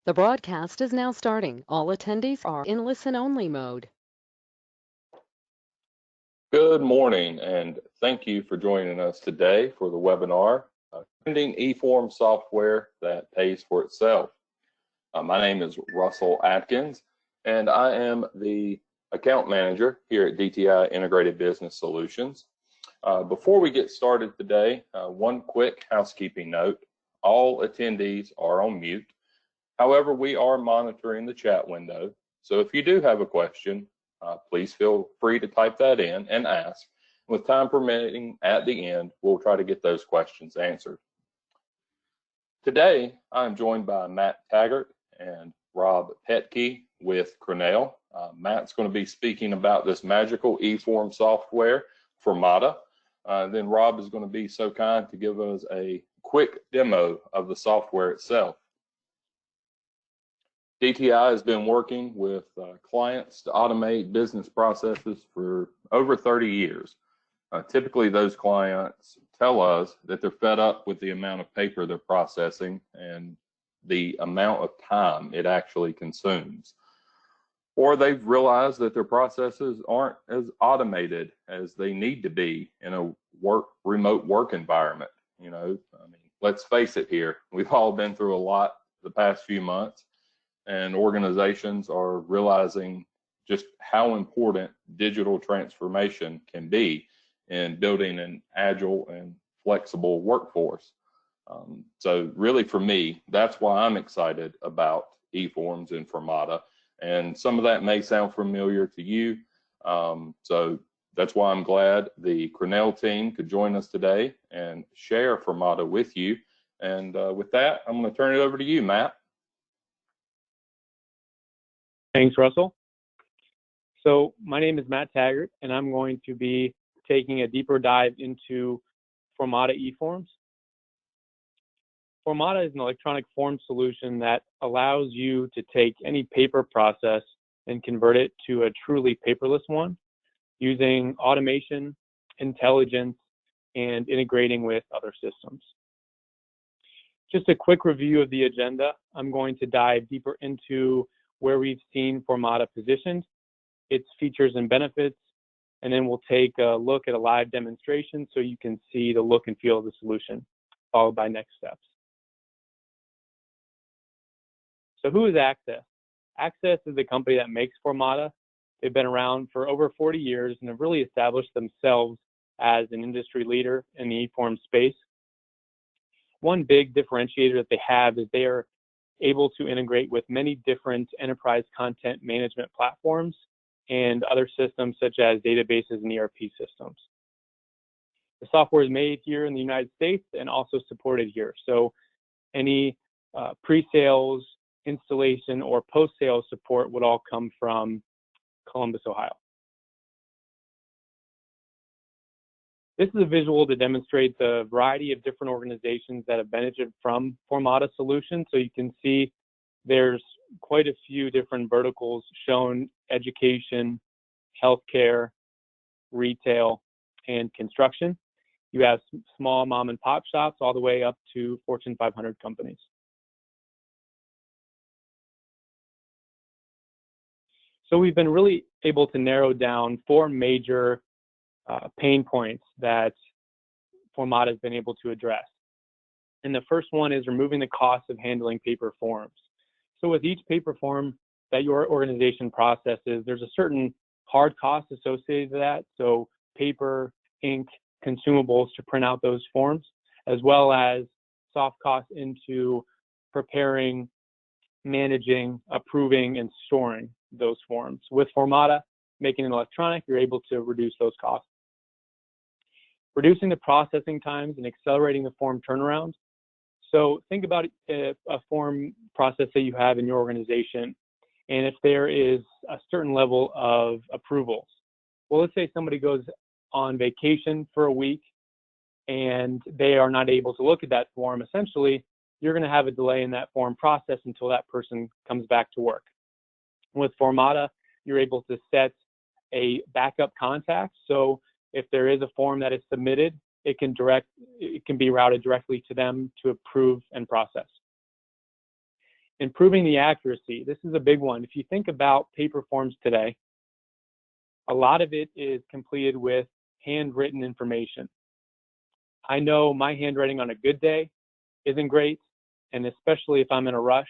The broadcast is now starting. All attendees are in listen-only mode. Good morning, and thank you for joining us today for the webinar, Trending eForm Software That Pays for Itself. My name is Russell Atkins, and I am the account manager here at DTI Integrated Business Solutions. Before we get started today, one quick housekeeping note. All attendees are on mute. However, we are monitoring the chat window, so if you do have a question, please feel free to type that in and ask. With time permitting, at the end, we'll try to get those questions answered. Today, I'm joined by Matt Taggart and Rob Petke with Cornell. Matt's going to be speaking about this magical eForm software, Formatta. Then Rob is going to be so kind to give us a quick demo of the software itself. DTI has been working with clients to automate business processes for over 30 years. Typically, those clients tell us that they're fed up with the amount of paper they're processing and the amount of time it actually consumes. Or they've realized that their processes aren't as automated as they need to be in a remote work environment. You know, I mean, let's face it here, we've all been through a lot the past few months. And organizations are realizing just how important digital transformation can be in building an agile and flexible workforce. So really for me, that's why I'm excited about eForms and Formatta. And some of that may sound familiar to you. So that's why I'm glad the Cornell team could join us today and share Formatta with you. And with that, I'm going to turn it over to you, Matt. Thanks, Russell. So my name is Matt Taggart, and I'm going to be taking a deeper dive into Formatta eForms. Formatta is an electronic form solution that allows you to take any paper process and convert it to a truly paperless one using automation, intelligence, and integrating with other systems. Just a quick review of the agenda. I'm going to dive deeper into where we've seen Formatta positioned, its features and benefits, and then we'll take a look at a live demonstration so you can see the look and feel of the solution, followed by next steps. So who is Access? Access is the company that makes Formatta. They've been around for over 40 years and have really established themselves as an industry leader in the eForm space. One big differentiator that they have is they are able to integrate with many different enterprise content management platforms and other systems such as databases and ERP systems. The software is made here in the United States and also supported here. So any pre-sales, installation, or post-sales support would all come from Columbus, Ohio. This is a visual to demonstrate the variety of different organizations that have benefited from Formatta solutions. So you can see there's quite a few different verticals shown: education, healthcare, retail, and construction. You have small mom and pop shops all the way up to Fortune 500 companies. So we've been really able to narrow down four major pain points that Formatta has been able to address. And the first one is removing the cost of handling paper forms. So with each paper form that your organization processes, there's a certain hard cost associated with that. So paper, ink, consumables to print out those forms, as well as soft costs into preparing, managing, approving, and storing those forms. With Formatta, making it electronic, you're able to reduce those costs. Reducing the processing times and accelerating the form turnaround. So think about a form process that you have in your organization, and if there is a certain level of approvals. Well, let's say somebody goes on vacation for a week and they are not able to look at that form. Essentially, you're going to have a delay in that form process until that person comes back to work. With Formatta, you're able to set a backup contact. So if there is a form that is submitted, it can be routed directly to them to approve and process. Improving the accuracy. This is a big one. If you think about paper forms today, a lot of it is completed with handwritten information. I know my handwriting on a good day isn't great, and especially if I'm in a rush,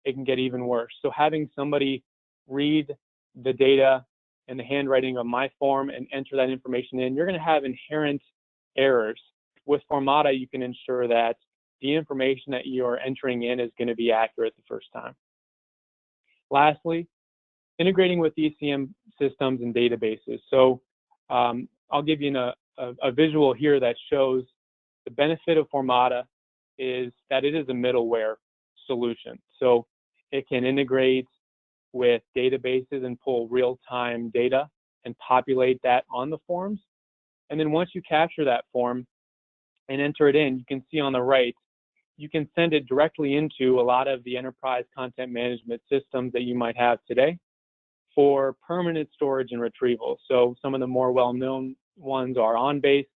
it can get even worse. So having somebody read the data and the handwriting of my form and enter that information in, you're going to have inherent errors. With Formatta, you can ensure that the information that you are entering in is going to be accurate the first time. Lastly, integrating with ECM systems and databases. So I'll give you a visual here that shows the benefit of Formatta is that it is a middleware solution. So it can integrate with databases and pull real-time data and populate that on the forms. And then once you capture that form and enter it in, you can see on the right, you can send it directly into a lot of the enterprise content management systems that you might have today for permanent storage and retrieval. So some of the more well-known ones are OnBase,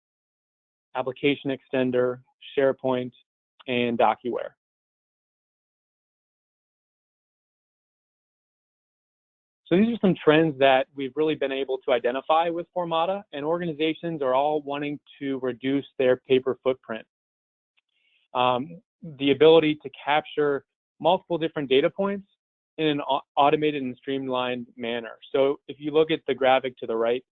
Application Extender, SharePoint, and DocuWare. So these are some trends that we've really been able to identify with Formatta, and organizations are all wanting to reduce their paper footprint. The ability to capture multiple different data points in an automated and streamlined manner. So if you look at the graphic to the right,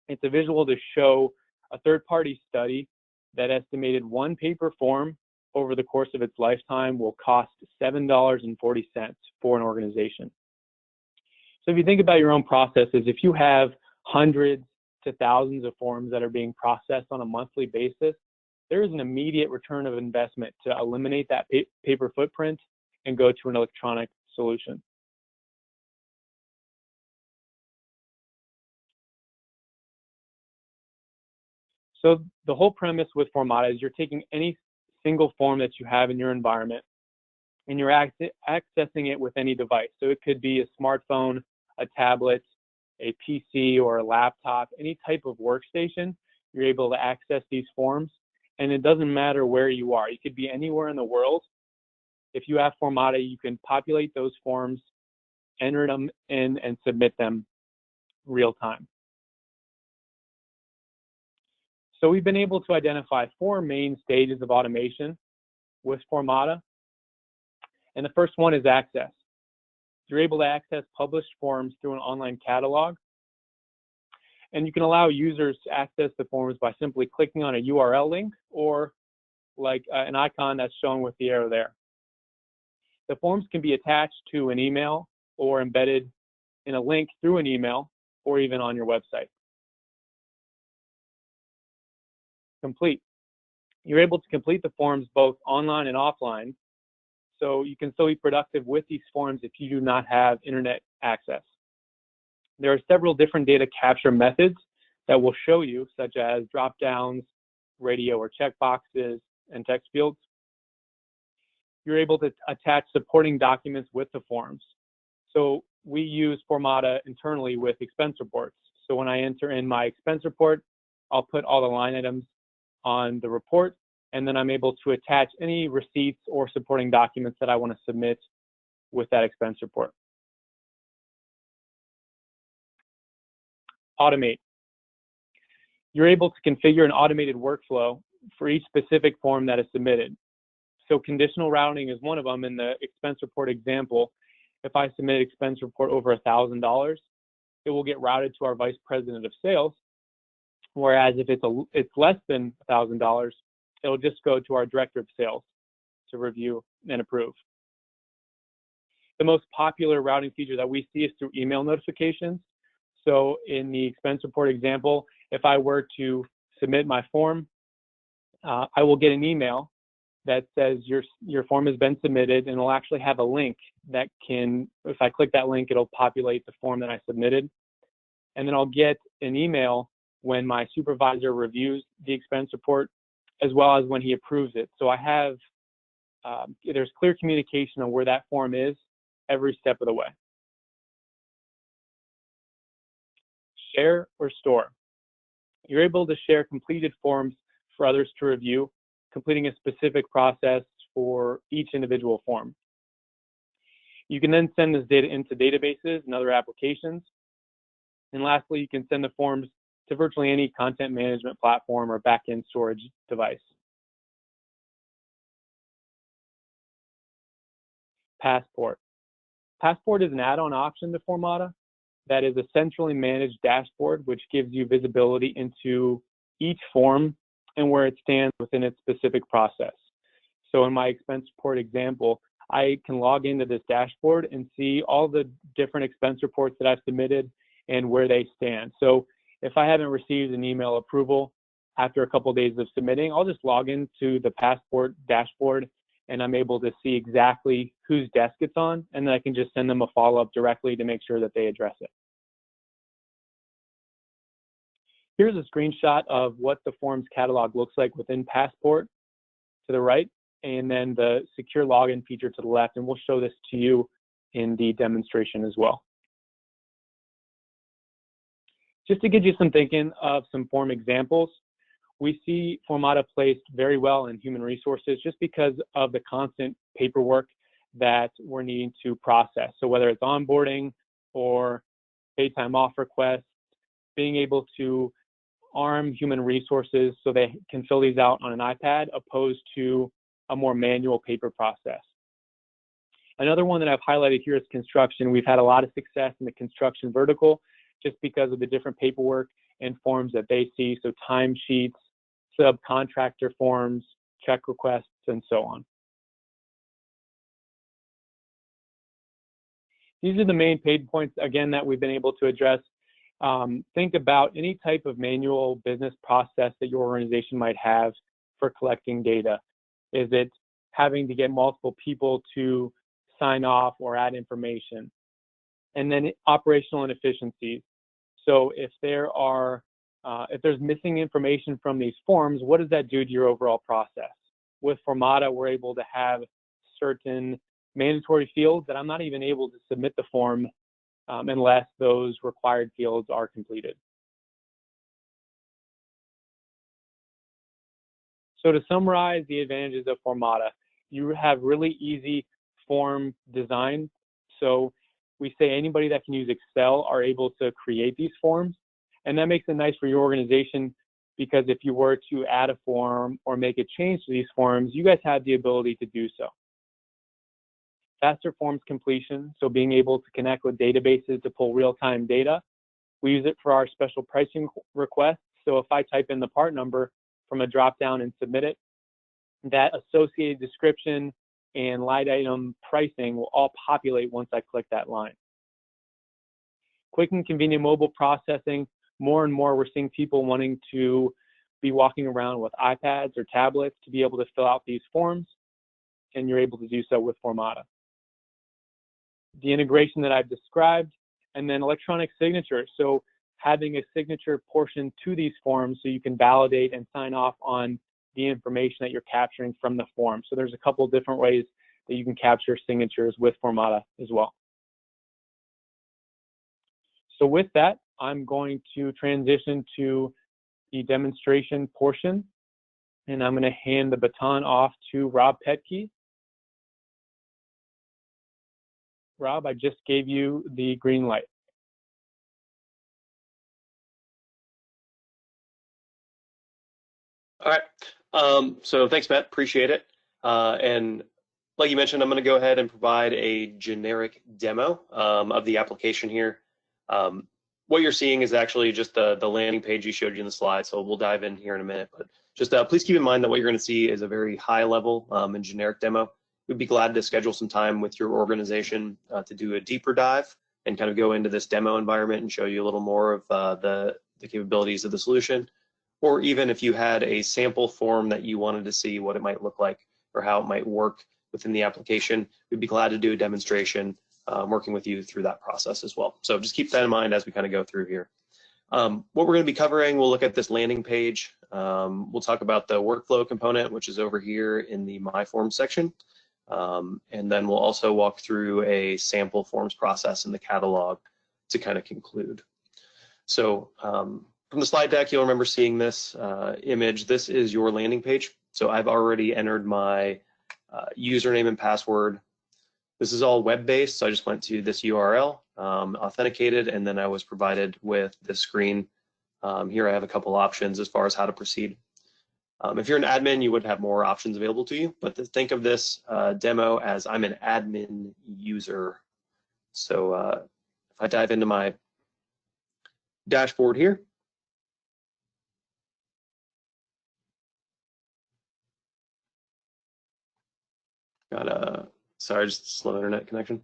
it's a visual to show a third-party study that estimated one paper form over the course of its lifetime will cost $7.40 for an organization. So if you think about your own processes, if you have hundreds to thousands of forms that are being processed on a monthly basis, there is an immediate return of investment to eliminate that paper footprint and go to an electronic solution. So the whole premise with Formatta is you're taking any single form that you have in your environment and you're accessing it with any device. So it could be a smartphone, a tablet, a PC, or a laptop, any type of workstation. You're able to access these forms, and it doesn't matter where you are. You could be anywhere in the world. If you have Formatta, you can populate those forms, enter them in, and submit them real time. So we've been able to identify 4 main stages of automation with Formatta. And the first one is access. You're able to access published forms through an online catalog. And you can allow users to access the forms by simply clicking on a URL link or like an icon that's shown with the arrow there. The forms can be attached to an email or embedded in a link through an email or even on your website. Complete. You're able to complete the forms both online and offline, so you can still be productive with these forms if you do not have internet access. There are several different data capture methods that will show you, such as drop-downs, radio or checkboxes, and text fields. You're able to attach supporting documents with the forms. So we use Formatta internally with expense reports. So when I enter in my expense report, I'll put all the line items on the report, and then I'm able to attach any receipts or supporting documents that I want to submit with that expense report. Automate. You're able to configure an automated workflow for each specific form that is submitted. So conditional routing is one of them. In the expense report example, if I submit an expense report over $1,000, it will get routed to our vice president of sales. Whereas if it's less than $1,000, it'll just go to our director of sales to review and approve. The most popular routing feature that we see is through email notifications. So in the expense report example, if I were to submit my form, I will get an email that says your form has been submitted, and it'll actually have a link that can, if I click that link, it'll populate the form that I submitted. And then I'll get an email when my supervisor reviews the expense report, as well as when he approves it. So I have, there's clear communication on where that form is every step of the way. Share or store. You're able to share completed forms for others to review, completing a specific process for each individual form. You can then send this data into databases and other applications. And lastly, you can send the forms to virtually any content management platform or backend storage device. Passport. Passport is an add-on option to Formatta that is a centrally managed dashboard which gives you visibility into each form and where it stands within its specific process. So in my expense report example, I can log into this dashboard and see all the different expense reports that I've submitted and where they stand. So if I haven't received an email approval after a couple of days of submitting, I'll just log into the Passport dashboard and I'm able to see exactly whose desk it's on, and then I can just send them a follow-up directly to make sure that they address it. Here's a screenshot of what the forms catalog looks like within Passport to the right, and then the secure login feature to the left, and we'll show this to you in the demonstration as well. Just to get you some thinking of some form examples, we see Formatta placed very well in human resources just because of the constant paperwork that we're needing to process. So whether it's onboarding or paid time off requests, being able to arm human resources so they can fill these out on an iPad opposed to a more manual paper process. Another one that I've highlighted here is construction. We've had a lot of success in the construction vertical just because of the different paperwork and forms that they see. So timesheets, subcontractor forms, check requests, and so on. These are the main pain points, again, that we've been able to address. Think about any type of manual business process that your organization might have for collecting data. Is it having to get multiple people to sign off or add information? And then operational inefficiencies. So if there's missing information from these forms, what does that do to your overall process? With Formatta, we're able to have certain mandatory fields that I'm not even able to submit the form unless those required fields are completed. So to summarize the advantages of Formatta, you have really easy form design. So we say anybody that can use Excel are able to create these forms. And that makes it nice for your organization because if you were to add a form or make a change to these forms, you guys have the ability to do so. Faster forms completion, so being able to connect with databases to pull real-time data. We use it for our special pricing requests. So if I type in the part number from a drop-down and submit it, that associated description and line item pricing will all populate once I click that line. Quick and convenient mobile processing. More and more, we're seeing people wanting to be walking around with iPads or tablets to be able to fill out these forms, and you're able to do so with Formatta. The integration that I've described, and then electronic signature. So having a signature portion to these forms so you can validate and sign off on the information that you're capturing from the form. So there's a couple of different ways that you can capture signatures with Formatta as well. So with that, I'm going to transition to the demonstration portion, and I'm going to hand the baton off to Rob Petke. Rob, I just gave you the green light. All right. So thanks, Matt. Appreciate it. And like you mentioned, I'm going to go ahead and provide a generic demo of the application here. What you're seeing is actually just the landing page you showed you in the slide. So we'll dive in here in a minute. But just please keep in mind that what you're going to see is a very high level and generic demo. We'd be glad to schedule some time with your organization to do a deeper dive and kind of go into this demo environment and show you a little more of the capabilities of the solution. Or even if you had a sample form that you wanted to see what it might look like or how it might work within the application, we'd be glad to do a demonstration working with you through that process as well. So just keep that in mind as we kind of go through here. What we're going to be covering, we'll look at this landing page. We'll talk about the workflow component, which is over here in the My Forms section. And then we'll also walk through a sample forms process in the catalog to kind of conclude. So from the slide deck, you'll remember seeing this image. This is your landing page. So I've already entered my username and password. This is all web-based, so I just went to this URL, authenticated, and then I was provided with this screen. Here I have a couple options as far as how to proceed. If you're an admin, you would have more options available to you, but think of this demo as I'm an admin user. So if I dive into my dashboard here, got a, sorry, just slow internet connection.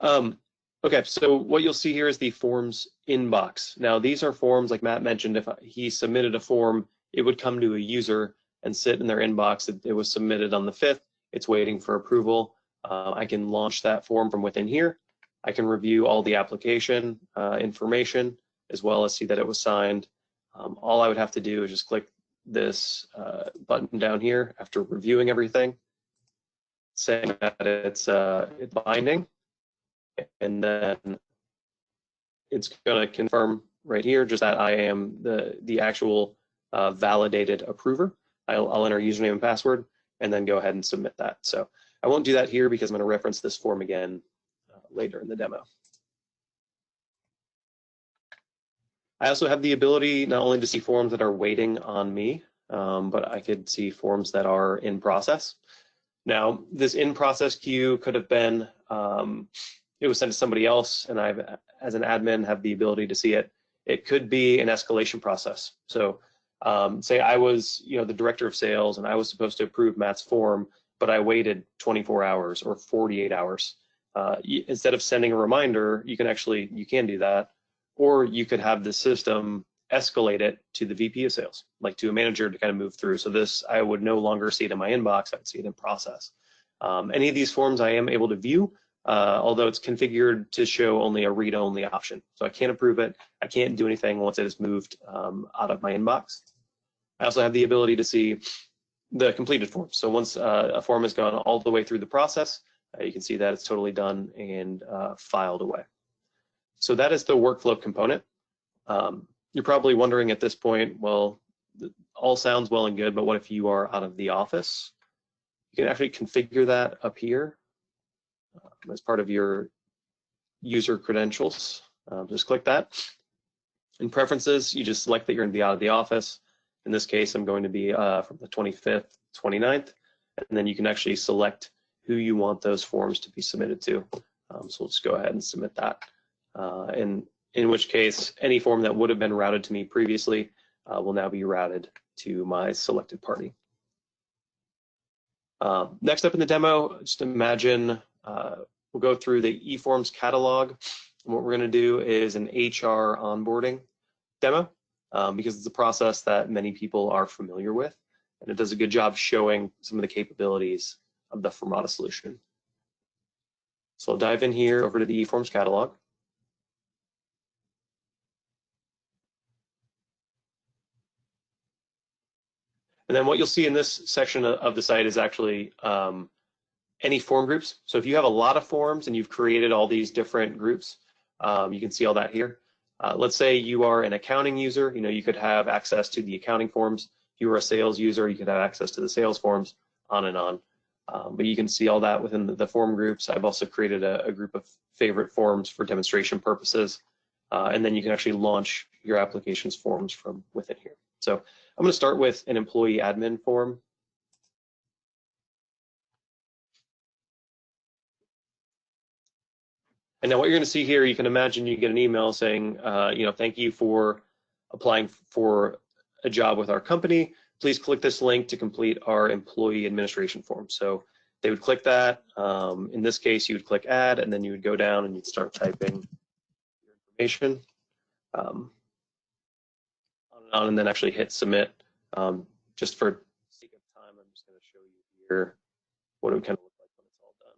Okay, so what you'll see here is the forms inbox. Now these are forms, like Matt mentioned, if he submitted a form, it would come to a user and sit in their inbox. It was submitted on the 5th, it's waiting for approval. I can launch that form from within here. I can review all the application information, as well as see that it was signed. All I would have to do is just click this button down here after reviewing everything, saying that it's binding, and then it's going to confirm right here just that I am the actual validated approver. I'll enter username and password and then go ahead and submit that. So I won't do that here because I'm going to reference this form again later in the demo. I also have the ability not only to see forms that are waiting on me, but I could see forms that are in process. Now, this in process queue could have been, it was sent to somebody else, and I, as an admin, have the ability to see it. It could be an escalation process. So say I was, the director of sales, and I was supposed to approve Matt's form, but I waited 24 hours or 48 hours. Instead of sending a reminder, you can do that, or you could have the system escalate it to the VP of sales, like to a manager to kind of move through. So this, I would no longer see it in my inbox, I would see it in process. Any of these forms I am able to view, although it's configured to show only a read-only option. So I can't approve it, I can't do anything once it is moved out of my inbox. I also have the ability to see the completed form. So once a form has gone all the way through the process, you can see that it's totally done and filed away. So that is the workflow component. You're probably wondering at this point, well, all sounds well and good, but what if you are out of the office? You can actually configure that up here as part of your user credentials. Just click that. In preferences, you just select that you're going to be out of the office. In this case, I'm going to be from the 25th, 29th, and then you can actually select who you want those forms to be submitted to. So we'll just go ahead and submit that. And in which case, any form that would have been routed to me previously will now be routed to my selected party. Next up in the demo, just imagine we'll go through the eForms catalog. And what we're going to do is an HR onboarding demo because it's a process that many people are familiar with, and it does a good job showing some of the capabilities of the Formatta solution. So I'll dive in here over to the eForms catalog. And then what you'll see in this section of the site is actually any form groups. So if you have a lot of forms and you've created all these different groups, you can see all that here. Let's say you are an accounting user, you could have access to the accounting forms. If you were a sales user, you could have access to the sales forms, on and on. But you can see all that within the form groups. I've also created a group of favorite forms for demonstration purposes. And then you can actually launch your application's forms from within here. So I'm going to start with an employee admin form. And now what you're going to see here, you can imagine you get an email saying, thank you for applying for a job with our company. Please click this link to complete our employee administration form. So they would click that. In this case, you would click add, and then you would go down and you'd start typing your information. On and on, and then actually hit submit. Just for sake of time, I'm just going to show you here what it would kind of look like when it's all done.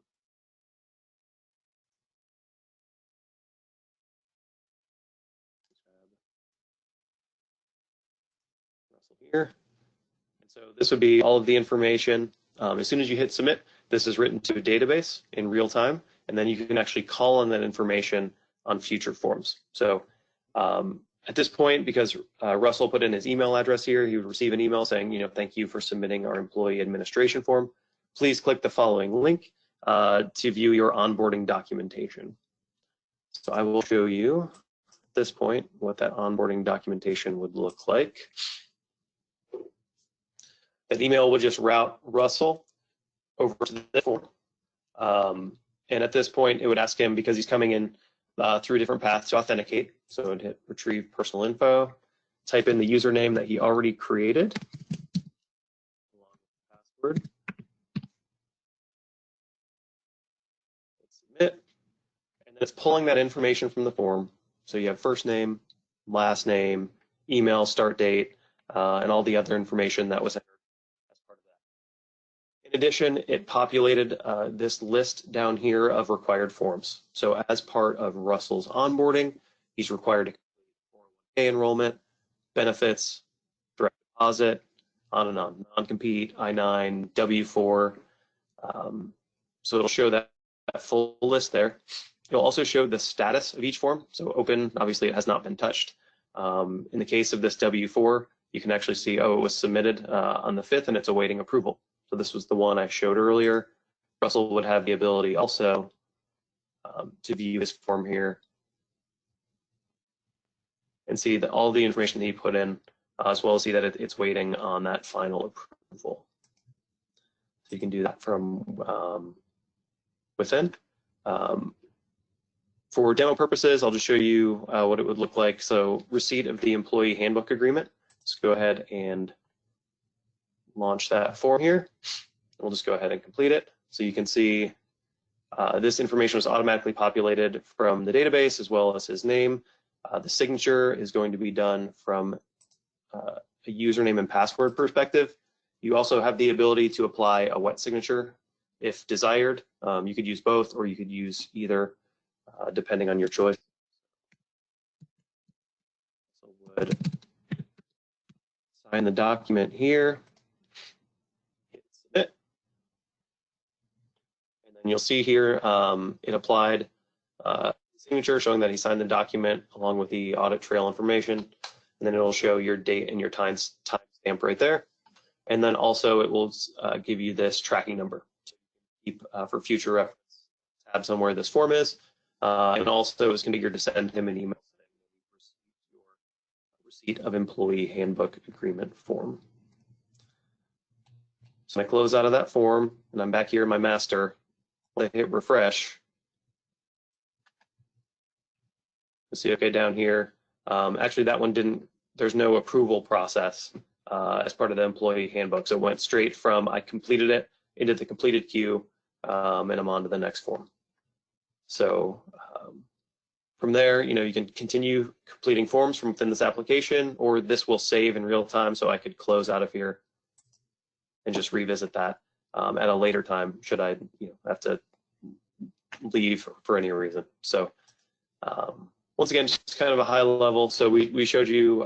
Here. And so this would be all of the information. As soon as you hit submit, this is written to a database in real time, and then you can actually call on that information on future forms. So at this point, because Russell put in his email address here, he would receive an email saying, thank you for submitting our employee administration form. Please click the following link to view your onboarding documentation. So I will show you at this point what that onboarding documentation would look like. That email would just route Russell over to this form. And at this point, it would ask him, because he's coming in through a different path, to authenticate. So it would hit retrieve personal info, type in the username that he already created, along with the password, hit submit, and then it's pulling that information from the form. So you have first name, last name, email, start date, and all the other information that was entered as part of that. In addition, it populated this list down here of required forms. So as part of Russell's onboarding, he's required to complete 401k enrollment, benefits, direct deposit, on and on, non-compete, I-9, W-4. So it'll show that full list there. It'll also show the status of each form. So open, obviously it has not been touched. In the case of this W-4, you can actually see, oh, it was submitted on the 5th and it's awaiting approval. So this was the one I showed earlier. Russell would have the ability also to view this form here and see that all the information that he put in, as well as see that it's waiting on that final approval. So you can do that from within. For demo purposes, I'll just show you what it would look like. So receipt of the employee handbook agreement. Let's go ahead and launch that form here. We'll just go ahead and complete it. So you can see this information was automatically populated from the database as well as his name. The signature is going to be done from a username and password perspective. You also have the ability to apply a wet signature if desired. You could use both, or you could use either, depending on your choice. So would sign the document here, hit submit, and then you'll see here it applied signature showing that he signed the document along with the audit trail information, and then it'll show your date and your time stamp right there. And then also it will give you this tracking number to keep for future reference. Tab somewhere this form is, and also it's configured to send him an email saying your receipt of employee handbook agreement form. So I close out of that form, and I'm back here in my master. I hit refresh. You'll see, okay, down here. Actually, that one didn't. There's no approval process as part of the employee handbook. So it went straight from I completed it into the completed queue, and I'm on to the next form. So from there, you can continue completing forms from within this application, or this will save in real time. So I could close out of here and just revisit that at a later time should I have to leave for any reason. So once again, just kind of a high level. So we showed you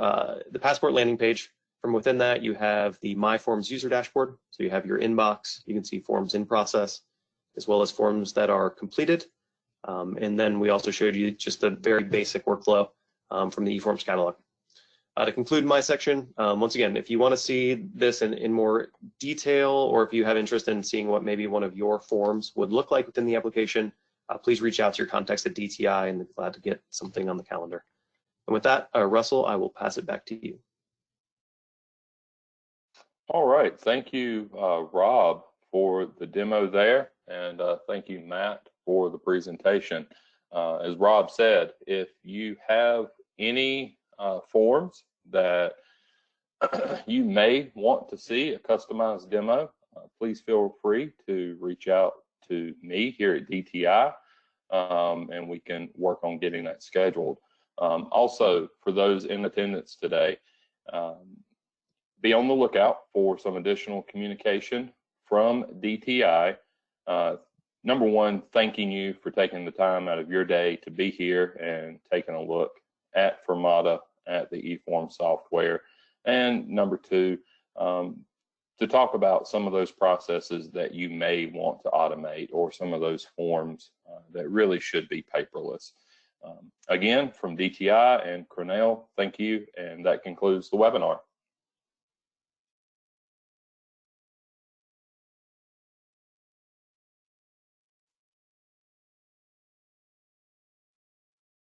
the Passport landing page. From within that, you have the My Forms user dashboard. So you have your inbox. You can see forms in process, as well as forms that are completed. And then we also showed you just a very basic workflow from the eForms catalog. To conclude my section, once again, if you want to see this in more detail, or if you have interest in seeing what maybe one of your forms would look like within the application, please reach out to your contacts at DTI, and glad to get something on the calendar. And with that, Russell, I will pass it back to you. All right, thank you, Rob, for the demo there, and thank you, Matt, for the presentation. As Rob said, if you have any forms that you may want to see a customized demo, please feel free to reach out to me here at DTI, and we can work on getting that scheduled. Also, for those in attendance today, be on the lookout for some additional communication from DTI. Number one, thanking you for taking the time out of your day to be here and taking a look at Formatta, at the eForm software. And number two, to talk about some of those processes that you may want to automate, or some of those forms that really should be paperless. Again, from DTI and Cornell, thank you, and that concludes the webinar.